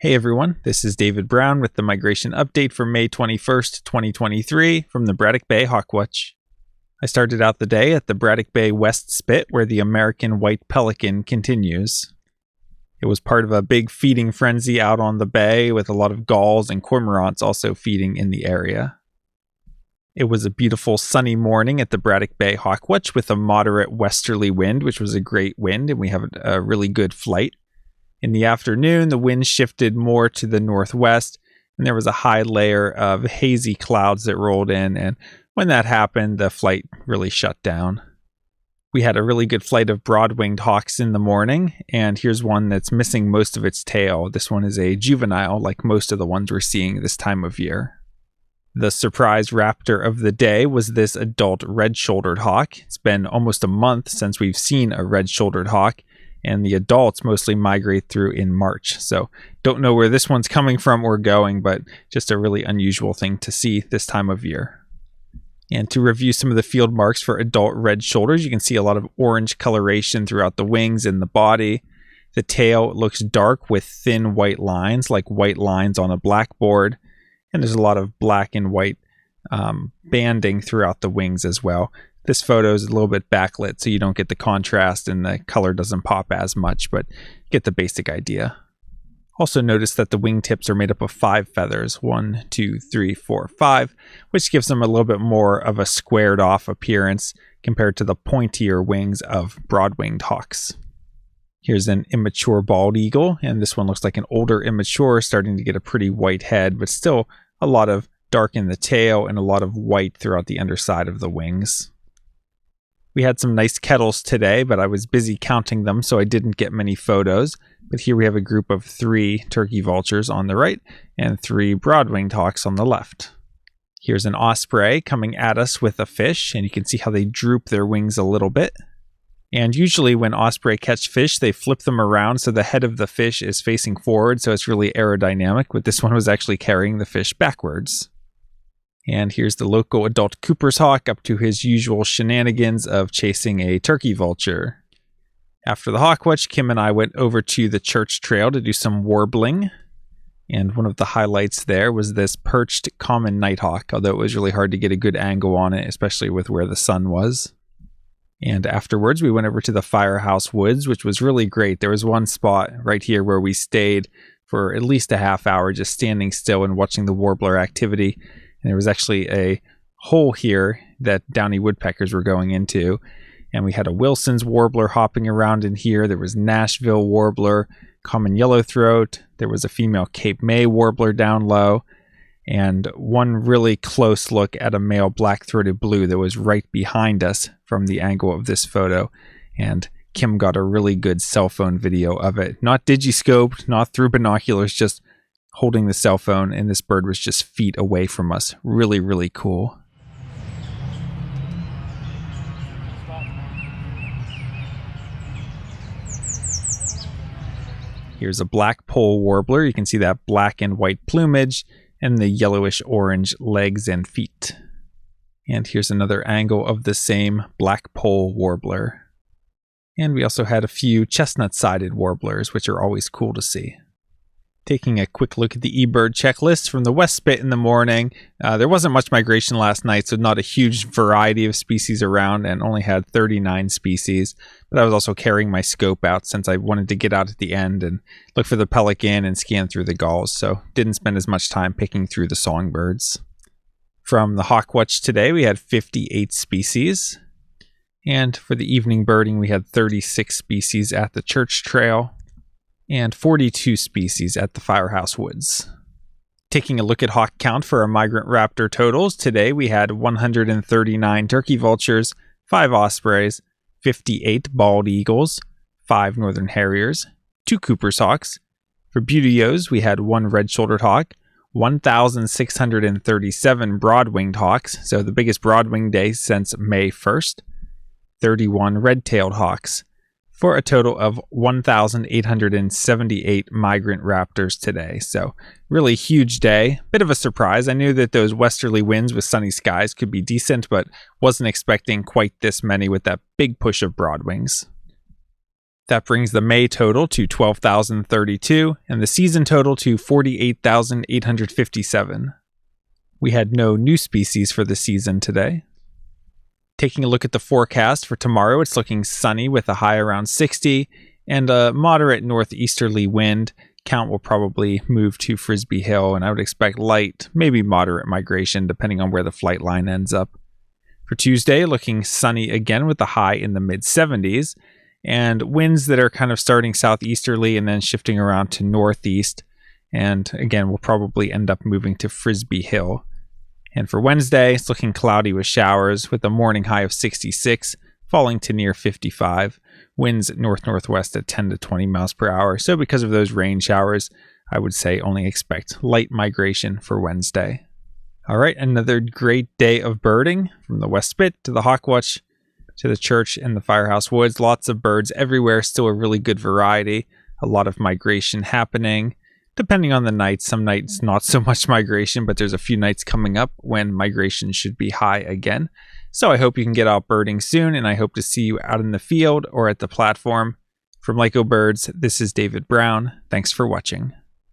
Hey everyone, this is David Brown with the migration update for May 21st, 2023 from the Braddock Bay Hawk Watch. I started out the day at the Braddock Bay West Spit where the American white pelican continues. It was part of a big feeding frenzy out on the bay with a lot of gulls and cormorants also feeding in the area. It was a beautiful sunny morning at the Braddock Bay Hawk Watch with a moderate westerly wind, which was a great wind, and we have a really good flight. In the afternoon, the wind shifted more to the northwest, and there was a high layer of hazy clouds that rolled in, and when that happened, the flight really shut down. We had a really good flight of broad-winged hawks in the morning, and here's one that's missing most of its tail. This one is a juvenile, like most of the ones we're seeing this time of year. The surprise raptor of the day was this adult red-shouldered hawk. It's been almost a month since we've seen a red-shouldered hawk, and the adults mostly migrate through in March. So don't know where this one's coming from or going, but just a really unusual thing to see this time of year. And to review some of the field marks for adult red shoulders, you can see a lot of orange coloration throughout the wings and the body. The tail looks dark with thin white lines, like white lines on a blackboard. And there's a lot of black and white banding throughout the wings as well. This photo is a little bit backlit, so you don't get the contrast and the color doesn't pop as much, but get the basic idea. Also notice that the wingtips are made up of 5 feathers, 1, 2, 3, 4, 5, which gives them a little bit more of a squared off appearance compared to the pointier wings of broad-winged hawks. Here's an immature bald eagle, and this one looks like an older immature, starting to get a pretty white head, but still a lot of dark in the tail and a lot of white throughout the underside of the wings. We had some nice kettles today, but I was busy counting them, so I didn't get many photos. But here we have a group of 3 turkey vultures on the right and 3 broad-winged hawks on the left. Here's an osprey coming at us with a fish, and you can see how they droop their wings a little bit. And usually when osprey catch fish, they flip them around so the head of the fish is facing forward, so it's really aerodynamic, but this one was actually carrying the fish backwards. And here's the local adult Cooper's hawk up to his usual shenanigans of chasing a turkey vulture. After the hawk watch, Kim and I went over to the church trail to do some warbling. And one of the highlights there was this perched common nighthawk, although it was really hard to get a good angle on it, especially with where the sun was. And afterwards, we went over to the Firehouse Woods, which was really great. There was one spot right here where we stayed for at least a half hour just standing still and watching the warbler activity. And there was actually a hole here that downy woodpeckers were going into. And we had a Wilson's warbler hopping around in here. There was Nashville warbler, common yellowthroat. There was a female Cape May warbler down low. And one really close look at a male black-throated blue that was right behind us from the angle of this photo. And Kim got a really good cell phone video of it. Not digiscoped, not through binoculars, just holding the cell phone, and this bird was just feet away from us. Really, really cool. Here's a black pole warbler. You can see that black and white plumage and the yellowish orange legs and feet. And here's another angle of the same black pole warbler. And we also had a few chestnut-sided warblers, which are always cool to see. Taking a quick look at the eBird checklist from the West Spit in the morning. There wasn't much migration last night, so not a huge variety of species around, and only had 39 species. But I was also carrying my scope out since I wanted to get out at the end and look for the pelican and scan through the gulls, so didn't spend as much time picking through the songbirds. From the Hawk Watch today, we had 58 species. And for the evening birding, we had 36 species at the church trail and 42 species at the Firehouse Woods. Taking a look at hawk count for our migrant raptor totals, today we had 139 turkey vultures, 5 ospreys, 58 bald eagles, 5 northern harriers, 2 Cooper's hawks. For buteos, we had 1 red-shouldered hawk, 1,637 broad-winged hawks, so the biggest broad-winged day since May 1st, 31 red-tailed hawks, for a total of 1,878 migrant raptors today. So really huge day. Bit of a surprise. I knew that those westerly winds with sunny skies could be decent, but wasn't expecting quite this many with that big push of broadwings. That brings the May total to 12,032 and the season total to 48,857. We had no new species for the season today. Taking a look at the forecast for tomorrow, it's looking sunny with a high around 60 and a moderate northeasterly wind. Count will probably move to Frisbee Hill, and I would expect light, maybe moderate migration depending on where the flight line ends up. For Tuesday, looking sunny again with a high in the mid-70s and winds that are kind of starting southeasterly and then shifting around to northeast. And again, we'll probably end up moving to Frisbee Hill. And for Wednesday, it's looking cloudy with showers with a morning high of 66, falling to near 55. Winds north-northwest at 10 to 20 miles per hour. So because of those rain showers, I would say only expect light migration for Wednesday. All right, another great day of birding from the West Spit to the Hawk Watch to the church and the Firehouse Woods. Lots of birds everywhere, still a really good variety. A lot of migration happening. Depending on the night, some nights not so much migration, but there's a few nights coming up when migration should be high again. So I hope you can get out birding soon, and I hope to see you out in the field or at the platform. From Lyco Birds, this is David Brown. Thanks for watching.